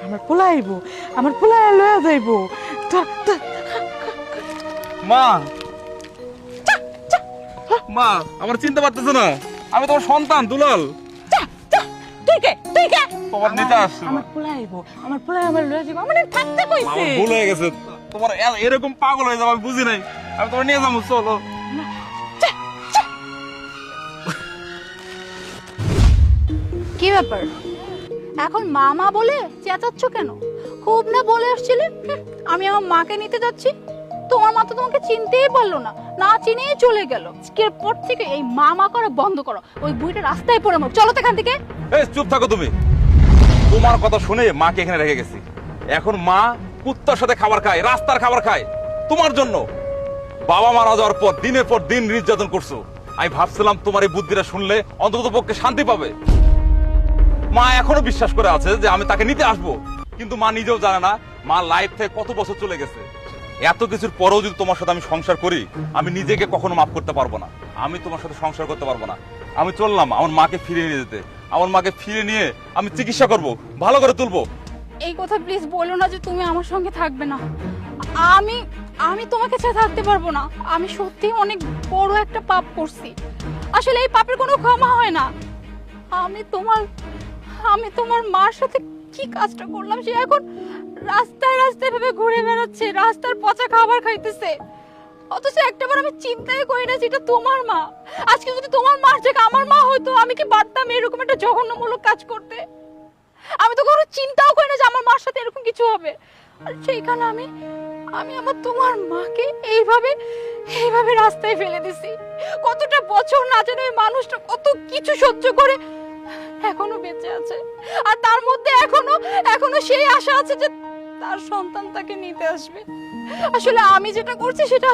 আমার পোলা আইব, আমার পোলা লয়ে যাইব। মা মা আমার চিনতে পারতেছ না? আমি তোমার সন্তান দুলাল। তুই কে? তুই কে? তোমার নিতে আসছে। আমার পোলা আইব, আমার পোলা আমার লয়ে যাইব। মানে থাকতে কইছে। আমার ভুল হয়ে গেছে। তোমার এরকম পাগল হয়ে যাবো আমি বুঝি নাই। আমি তোমার নিয়ে যাবো, চলো। কি ব্যাপার এখন মামা বলে চেঁচাচ্ছ কেন? খুব না বলে আসছিলে আমি আমার মাকে নিতে যাচ্ছি, তোমার মা তো তোমাকে চিনতেই পারলো না, না চিনেই চলে গেল। আজকের পর থেকে এই মামা করা বন্ধ করো, ওই বুইটা রাস্তায় পড়ে মর। চলো তো এখান থেকে। এই চুপ থাকো তুমি। তোমার কথা শুনে মাকে এখানে রেখে গেছি। এখন মা কুত্তার সাথে খাবার খায়, রাস্তার খাবার খায় তোমার জন্য। বাবা মারা যাওয়ার পর দিনের পর দিন নির্যাতন করছো। আমি ভাবছিলাম তোমার এই বুদ্ধিটা শুনলে অন্তত পক্ষে শান্তি পাবে। মা এখনো বিশ্বাস করে আছে যে আমি তাকে নিতে আসবো, কিন্তু মা নিজেও জানে না মা লাইফ থেকে কত বছর চলে গেছে। এত কিছুর পরেও যদি তোমার সাথে আমি সংসার করি, আমি নিজেকে কখনো মাফ করতে পারবো না। আমি তোমার সাথে সংসার করতে পারবো না। আমি চললাম আমার মাকে ফিরিয়ে নিয়ে যেতে। আমার মাকে ফিরে নিয়ে আমি চিকিৎসা করব, ভালো করে তুলবো। এই কথা প্লিজ বলো না যে তুমি আমার সঙ্গে থাকবে না। আমি আমি তোমাকে ছেড়ে থাকতে পারবো না। আমি সত্যি অনেক বড় একটা পাপ করছি। আসলে এই পাপের কোনো ক্ষমা হয় না। আমি তোমার মার সাথে কি কাজটা করলাম, সে এখন রাস্তায় রাস্তায় ভেবে ঘুরে বেড়াচ্ছে, রাস্তার পচা খাবার খাইতেছে। অথচ একটাবার আমি চিন্তাই করি না যেটা তোমার মা। আজকে যদি তোমার মার জায়গায় আমার মা হয়তো, আমি কি পারতাম এরকম একটা জঘন্যমূলক কাজ করতে? আমি তো কোনো চিন্তাও করি না যে আমার মার সাথে এরকম কিছু হবে। আর সেইখানে আমি আমার তোমার মাকে এইভাবে রাস্তায় ফেলে দিছি। কতটা বছর না জানি ওই মানুষটা কত কিছু সহ্য করে এখনো বেঁচে আছে। আর তার মধ্যে এখনো সেই আশা আছে যে তার সন্তান তাকে নিতে আসবে। আসলে আমি যেটা করছি সেটা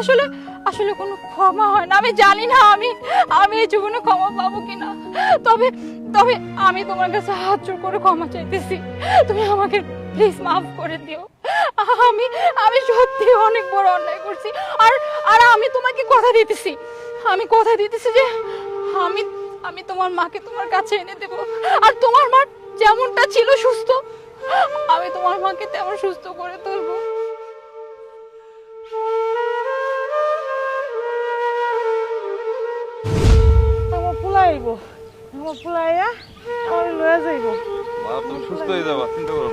আসলে কোনো ক্ষমা হয় না। আমি জানি না আমি এই জীবনে ক্ষমা পাবো কিনা। তবে তবে আমি তোমার কাছে হাত জোড় করে ক্ষমা চাইতেছি। তুমি আমাকে প্লিজ মাফ করে দিও। আমি সত্যি অনেক বড় অন্যায় করছি। আর আমি তোমাকে কথা দিতেছি যে আমি তোমার মাকে তোমার কাছে এনে দেব। আর তোমার মা যেমনটা ছিল সুস্থ, আমি তোমার মাকে তেমন সুস্থ করে তুলবো। আমার পোলা আইব, আমার পোলা আইয়া আমার লয়ে যাইব। মা তুমি সুস্থ হয়ে যাবা, চিন্তা করো না।